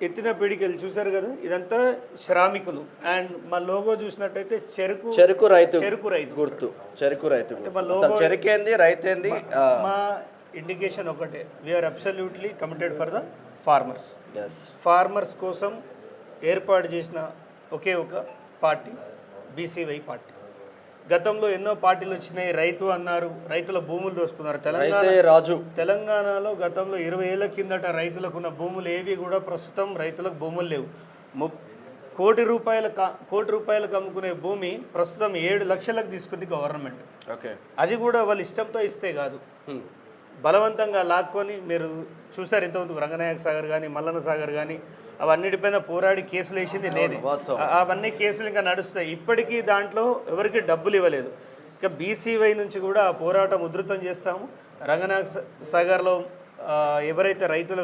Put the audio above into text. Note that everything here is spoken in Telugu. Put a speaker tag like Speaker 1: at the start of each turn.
Speaker 1: ఎత్తిన పిడికెలు చూసారు కదా, ఇదంతా శ్రామికులు. అండ్ మా లోగో చూసినట్టయితే
Speaker 2: చెరుకు రైతు
Speaker 1: గుర్తు.
Speaker 2: చెరుకు రైతు అసలు చెరుకు ఏంది, రైతు ఏంది?
Speaker 1: మా ఇండికేషన్ ఒకటే, we're absolutely committed for the farmers.
Speaker 2: Yes,
Speaker 1: farmers కోసం ఏర్పాటు చేసిన ఒకే ఒక పార్టీ బీసీవై పార్టీ. గతంలో ఎన్నో పార్టీలు వచ్చినాయి, రైతు అన్నారు, రైతుల భూములు దోసుకున్నారు. తెలంగాణలో గతంలో 20 ఏళ్ల కిందట రైతులకు ఉన్న భూములు ఏవి కూడా ప్రస్తుతం రైతులకు భూములు లేవు. కోటి రూపాయలకు అమ్ముకునే భూమి ప్రస్తుతం 7 లక్షలకు తీసుకుంది గవర్నమెంట్.
Speaker 2: ఓకే,
Speaker 1: అది కూడా వాళ్ళు ఇష్టంతో ఇస్తే కాదు, బలవంతంగా లాక్కొని. మీరు చూసారు ఇంతకుముందు రంగనాయక సాగర్ కానీ, మల్లన్న సాగర్ కానీ, అవన్నిటిపైన పోరాడి కేసులు వేసింది నేనే. అవన్నీ కేసులు ఇంకా నడుస్తాయి. ఇప్పటికీ దాంట్లో ఎవరికి డబ్బులు ఇవ్వలేదు. ఇక బీసీవై నుంచి కూడా ఆ పోరాటం ఉధృతం చేస్తాము. రంగనాయక సాగర్లో ఎవరైతే రైతులు